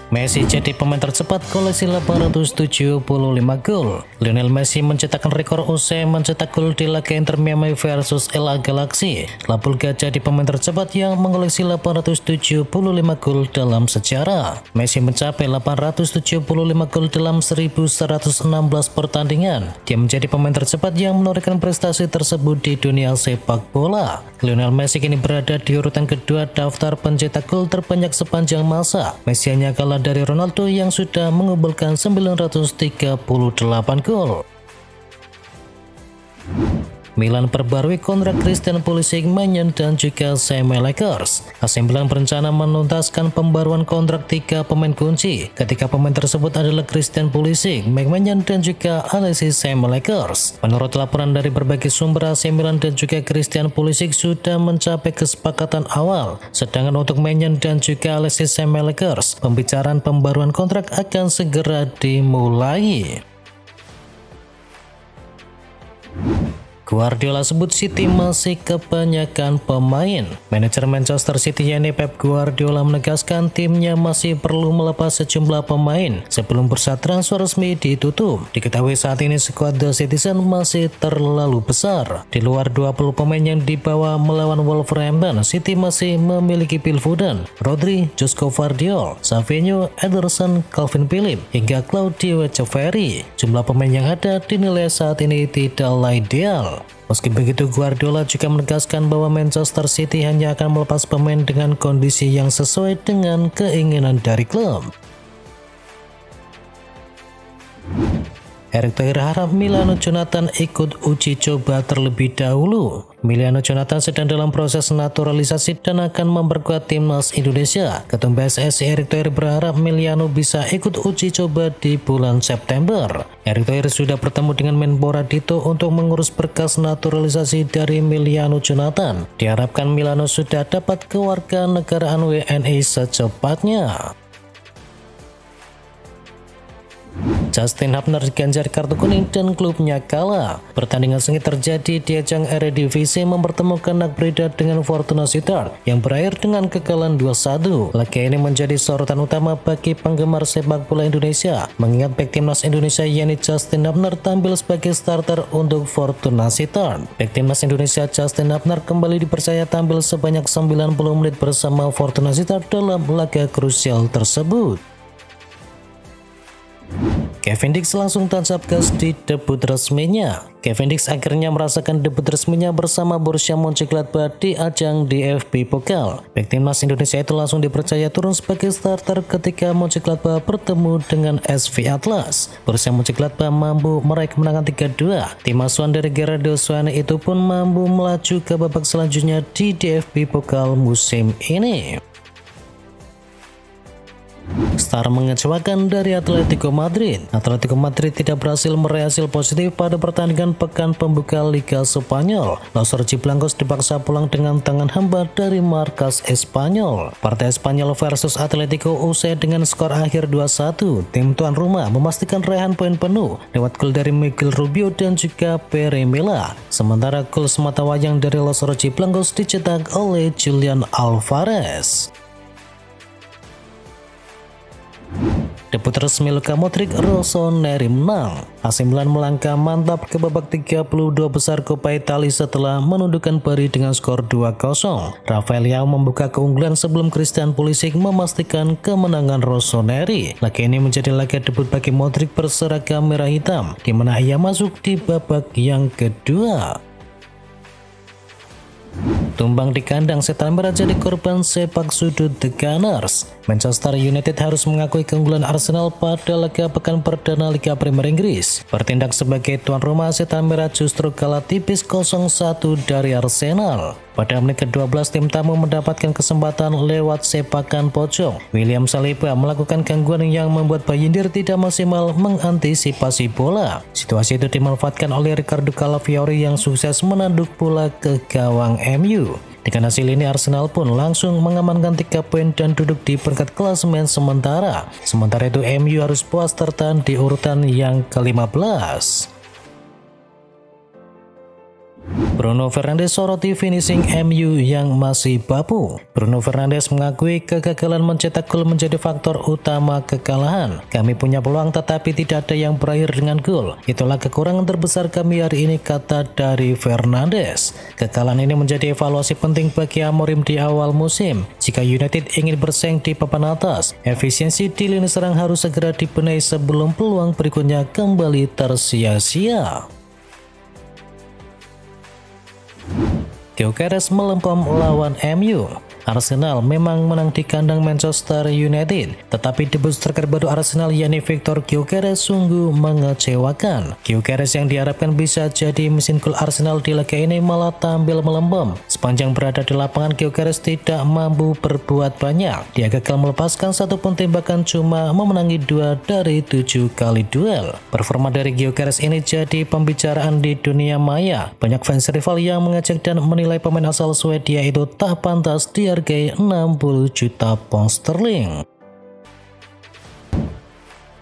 Messi jadi pemain tercepat koleksi 875 gol. Lionel Messi mencetakkan rekor usai mencetak gol di laga Inter Miami versus LA Galaxy. La Pulga jadi pemain tercepat yang mengoleksi 875 gol dalam sejarah. Messi mencapai 875 gol dalam 1116 pertandingan. Dia menjadi pemain tercepat yang menorehkan prestasi tersebut di dunia sepak bola. Lionel Messi kini berada di urutan kedua daftar pencetak gol terbanyak sepanjang masa. Messi hanya kalah dari Ronaldo yang sudah mengumpulkan 938 gol. Milan perbarui kontrak Christian Pulisic, Maignan dan juga Sam Lakers. AC Milan berencana menuntaskan pembaruan kontrak 3 pemain kunci. Ketika pemain tersebut adalah Christian Pulisic, Maignan dan juga Alexis Sam Lakers. Menurut laporan dari berbagai sumber, AC Milan dan juga Christian Pulisic sudah mencapai kesepakatan awal. Sedangkan untuk Maignan dan juga Alexis Sam Lakers, pembicaraan pembaruan kontrak akan segera dimulai. Guardiola sebut City masih kebanyakan pemain. Manajer Manchester City yakni Pep Guardiola menegaskan timnya masih perlu melepas sejumlah pemain sebelum bursa transfer resmi ditutup. Diketahui saat ini skuad The Citizen masih terlalu besar. Di luar 20 pemain yang dibawa melawan Wolverhampton, City masih memiliki Phil Foden, Rodri, Josko Gvardiol, Savinho, Ederson, Calvin Phillips, hingga Claudio Echeverri. Jumlah pemain yang ada dinilai saat ini tidaklah ideal. Meski begitu, Guardiola juga menegaskan bahwa Manchester City hanya akan melepas pemain dengan kondisi yang sesuai dengan keinginan dari klub. Erick Thohir harap Emiliano Jonathan ikut uji coba terlebih dahulu. Emiliano Jonathan sedang dalam proses naturalisasi dan akan memperkuat timnas Indonesia. Ketum PSSI Erick Thohir berharap Emiliano bisa ikut uji coba di bulan September. Erick Thohir sudah bertemu dengan Menpora Dito untuk mengurus berkas naturalisasi dari Emiliano Jonathan. Diharapkan Emiliano sudah dapat kewarganegaraan WNI secepatnya. Justin Hubner diganjar kartu kuning dan klubnya kalah. Pertandingan sengit terjadi di ajang Eredivisie mempertemukan Nagbbreda dengan Fortuna Sittard yang berakhir dengan kekalahan 2-1. Laga ini menjadi sorotan utama bagi penggemar sepak bola Indonesia, mengingat bek timnas Indonesia yakni Justin Hubner tampil sebagai starter untuk Fortuna Sittard. Bek timnas Indonesia Justin Hubner kembali dipercaya tampil sebanyak 90 menit bersama Fortuna Sittard dalam laga krusial tersebut. Kevin Dix langsung tancap gas di debut resminya. Kevin Dix akhirnya merasakan debut resminya bersama Borussia Mönchengladbach di ajang DFB Pokal. Bek timnas Indonesia itu langsung dipercaya turun sebagai starter ketika Mönchengladbach bertemu dengan SV Atlas. Borussia Mönchengladbach mampu meraih kemenangan 3-2. Tim asuhan dari Gerardo Seoane itu pun mampu melaju ke babak selanjutnya di DFB Pokal musim ini. Star mengecewakan dari Atletico Madrid. Atletico Madrid tidak berhasil meraih hasil positif pada pertandingan pekan pembuka Liga Spanyol. Los Rojiblancos dipaksa pulang dengan tangan hampa dari markas Espanyol. Partai Espanyol versus Atletico usai dengan skor akhir 2-1. Tim tuan rumah memastikan raihan poin penuh lewat gol dari Miguel Rubio dan juga Pere Milla. Sementara gol sematawayang dari Los Rojiblancos dicetak oleh Julian Alvarez. Debut resmi Luka Modric, Rossoneri menang. AC Milan melangkah mantap ke babak 32 besar Coppa Italia setelah menundukkan Bari dengan skor 2-0. Rafael Leao membuka keunggulan sebelum Christian Pulisic memastikan kemenangan Rossoneri. Laga ini menjadi laga debut bagi Modric berseragam merah hitam, di mana ia masuk di babak yang kedua. Tumbang di kandang, setan merah jadi korban sepak sudut The Gunners. Manchester United harus mengakui keunggulan Arsenal pada laga pekan perdana Liga Premier Inggris. Bertindak sebagai tuan rumah, setan merah justru kalah tipis 0-1 dari Arsenal. Pada menit ke-12, tim tamu mendapatkan kesempatan lewat sepakan pojok. William Saliba melakukan gangguan yang membuat Bayindir tidak maksimal mengantisipasi bola. Situasi itu dimanfaatkan oleh Ricardo Calafiori yang sukses menanduk bola ke gawang MU. Dengan hasil ini, Arsenal pun langsung mengamankan 3 poin dan duduk di peringkat klasemen sementara. Sementara itu, MU harus puas tertahan di urutan yang ke-15. Bruno Fernandes soroti finishing MU yang masih babu. Bruno Fernandes mengakui kegagalan mencetak gol menjadi faktor utama kekalahan. Kami punya peluang tetapi tidak ada yang berakhir dengan gol. Itulah kekurangan terbesar kami hari ini, kata dari Fernandes. Kekalahan ini menjadi evaluasi penting bagi Amorim di awal musim. Jika United ingin bersaing di papan atas, efisiensi di lini serang harus segera dibenahi sebelum peluang berikutnya kembali tersia-sia. Gyökeres melempem lawan MU. Arsenal memang menang di kandang Manchester United, tetapi debut striker baru Arsenal yakni Victor Gyökeres sungguh mengecewakan. Gyökeres yang diharapkan bisa jadi mesin gol Arsenal di laga ini malah tampil melempem. Sepanjang berada di lapangan, Gyökeres tidak mampu berbuat banyak. Dia gagal melepaskan satupun tembakan, cuma memenangi 2 dari 7 kali duel. Performa dari Gyökeres ini jadi pembicaraan di dunia maya. Banyak fans rival yang mengejek dan menilai pemain asal Swedia itu tak pantas dihargai 60 juta pound sterling.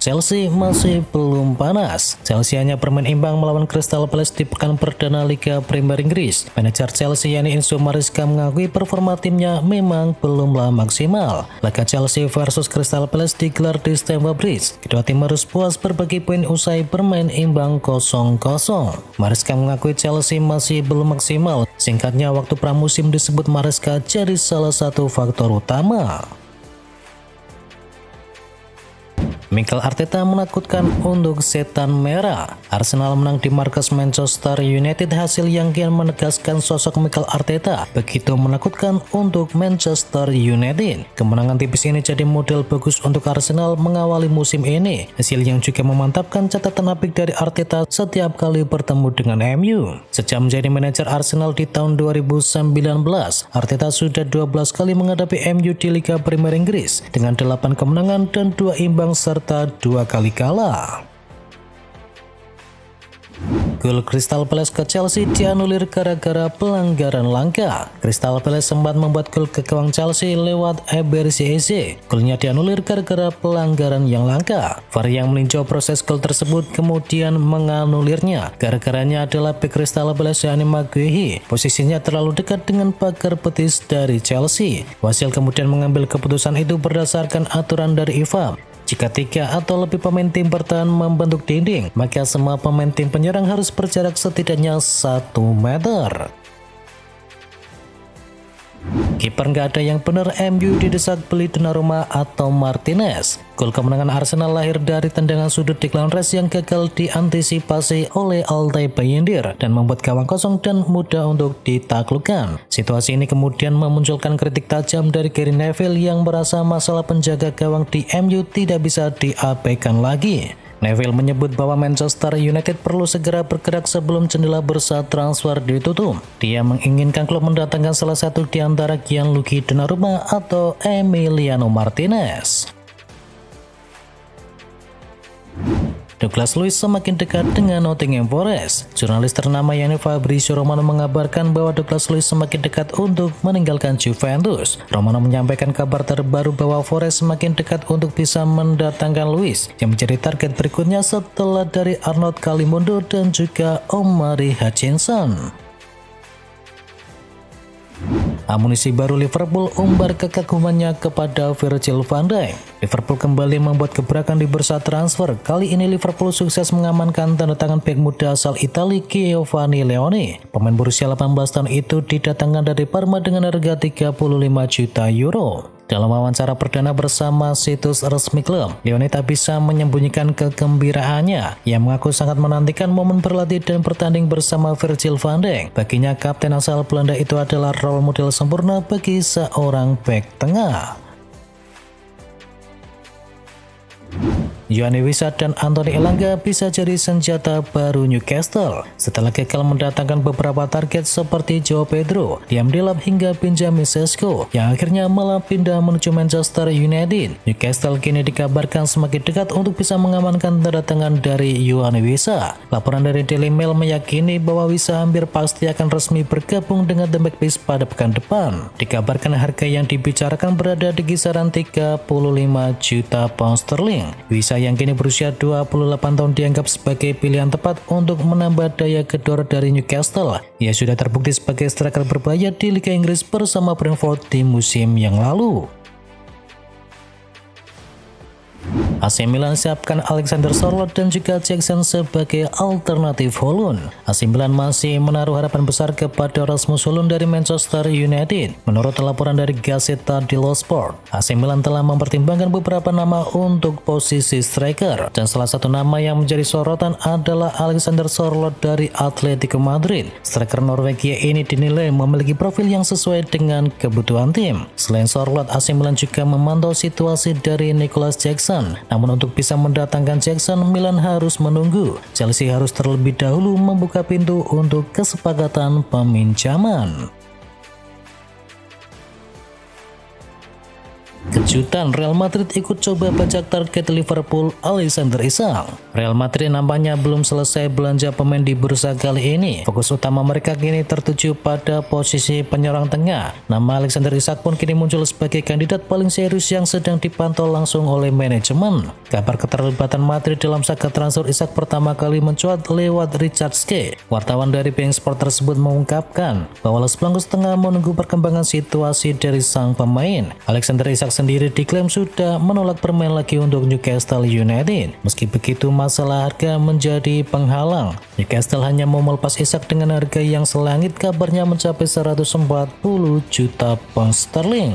Chelsea masih belum panas. Chelsea hanya bermain imbang melawan Crystal Palace di pekan perdana Liga Premier Inggris. Manajer Chelsea yakni Enzo Maresca mengakui performa timnya memang belumlah maksimal. Laga Chelsea versus Crystal Palace digelar di Stamford Bridge. Kedua tim harus puas berbagi poin usai bermain imbang 0-0. Maresca mengakui Chelsea masih belum maksimal. Singkatnya, waktu pramusim disebut Maresca jadi salah satu faktor utama. Mikel Arteta menakutkan untuk setan merah. Arsenal menang di markas Manchester United, hasil yang kian menegaskan sosok Mikel Arteta begitu menakutkan untuk Manchester United. Kemenangan tipis ini jadi model bagus untuk Arsenal mengawali musim ini, hasil yang juga memantapkan catatan apik dari Arteta setiap kali bertemu dengan MU. Sejak menjadi manajer Arsenal di tahun 2019, Arteta sudah 12 kali menghadapi MU di Liga Premier Inggris dengan 8 kemenangan dan 2 imbang serta 2 kali kalah. Gol Crystal Palace ke Chelsea dianulir gara-gara pelanggaran langka. Crystal Palace sempat membuat gol ke gawang Chelsea lewat Eberechi Eze. Golnya dianulir gara-gara pelanggaran yang langka. VAR yang meninjau proses gol tersebut kemudian menganulirnya. Gara-garanya adalah bek Crystal Palace yakni Maguire. Posisinya terlalu dekat dengan pagar betis dari Chelsea. Wasit kemudian mengambil keputusan itu berdasarkan aturan dari FIFA. Jika 3 atau lebih pemain tim bertahan membentuk dinding, maka semua pemain tim penyerang harus berjarak setidaknya 1 meter. Kiper nggak ada yang benar, MU didesak beli Donnarumma atau Martinez. Gol kemenangan Arsenal lahir dari tendangan sudut Declan Rice yang gagal diantisipasi oleh Altay Bayindir dan membuat gawang kosong dan mudah untuk ditaklukkan. Situasi ini kemudian memunculkan kritik tajam dari Gary Neville yang merasa masalah penjaga gawang di MU tidak bisa diabaikan lagi. Neville menyebut bahwa Manchester United perlu segera bergerak sebelum jendela bursa transfer ditutup. Dia menginginkan klub mendatangkan salah satu di antara Gianluigi Donnarumma atau Emiliano Martinez. Douglas Luiz semakin dekat dengan Nottingham Forest. Jurnalis ternama yakni Fabrizio Romano mengabarkan bahwa Douglas Luiz semakin dekat untuk meninggalkan Juventus. Romano menyampaikan kabar terbaru bahwa Forest semakin dekat untuk bisa mendatangkan Luiz yang menjadi target berikutnya setelah dari Arnaud Kalimundo dan juga Omari Hutchinson. Amunisi baru Liverpool umbar kekagumannya kepada Virgil van Dijk. Liverpool kembali membuat gebrakan di bursa transfer. Kali ini Liverpool sukses mengamankan tanda tangan bek muda asal Italia Giovanni Leone. Pemain berusia 18 tahun itu didatangkan dari Parma dengan harga 35 juta euro. Dalam wawancara perdana bersama situs resmi klub, Leone tak bisa menyembunyikan kegembiraannya. Ia mengaku sangat menantikan momen berlatih dan bertanding bersama Virgil van Dijk. Baginya, kapten asal Belanda itu adalah role model sempurna bagi seorang bek tengah. Yoane Wissa dan Anthony Elanga bisa jadi senjata baru Newcastle. Setelah gagal mendatangkan beberapa target seperti Joao Pedro, Liam Delap hingga Benjamin Sesko, yang akhirnya malah pindah menuju Manchester United, Newcastle kini dikabarkan semakin dekat untuk bisa mengamankan tanda tangan dari Yoane Wissa. Laporan dari Daily Mail meyakini bahwa Wissa hampir pasti akan resmi bergabung dengan The Magpies pada pekan depan. Dikabarkan harga yang dibicarakan berada di kisaran 35 juta pound sterling. Wissa Pemain yang kini berusia 28 tahun dianggap sebagai pilihan tepat untuk menambah daya gedor dari Newcastle. Ia sudah terbukti sebagai striker berbahaya di Liga Inggris bersama Brentford di musim yang lalu. AC Milan siapkan Alexander Sørloth dan juga Jackson sebagai alternatif Højlund. AC Milan masih menaruh harapan besar kepada Rasmus Højlund dari Manchester United. Menurut laporan dari Gazzetta dello Sport, AC Milan telah mempertimbangkan beberapa nama untuk posisi striker, dan salah satu nama yang menjadi sorotan adalah Alexander Sørloth dari Atletico Madrid. Striker Norwegia ini dinilai memiliki profil yang sesuai dengan kebutuhan tim. Selain Sørloth, AC Milan juga memantau situasi dari Nicolas Jackson. Namun untuk bisa mendatangkan Jackson, Milan harus menunggu. Chelsea harus terlebih dahulu membuka pintu untuk kesepakatan peminjaman. Kejutan, Real Madrid ikut coba bajak target Liverpool Alexander Isak. Real Madrid nampaknya belum selesai belanja pemain di bursa kali ini. Fokus utama mereka kini tertuju pada posisi penyerang tengah. Nama Alexander Isak pun kini muncul sebagai kandidat paling serius yang sedang dipantau langsung oleh manajemen. Kabar keterlibatan Madrid dalam saga transfer Isak pertama kali mencuat lewat Richard Schick. Wartawan dari beIN Sport tersebut mengungkapkan bahwa Los Blancos tengah menunggu perkembangan situasi dari sang pemain. Alexander Isak sendiri diklaim sudah menolak bermain lagi untuk Newcastle United. Meski begitu, masalah harga menjadi penghalang. Newcastle hanya mau melepas Isak dengan harga yang selangit, kabarnya mencapai 140 juta pound sterling.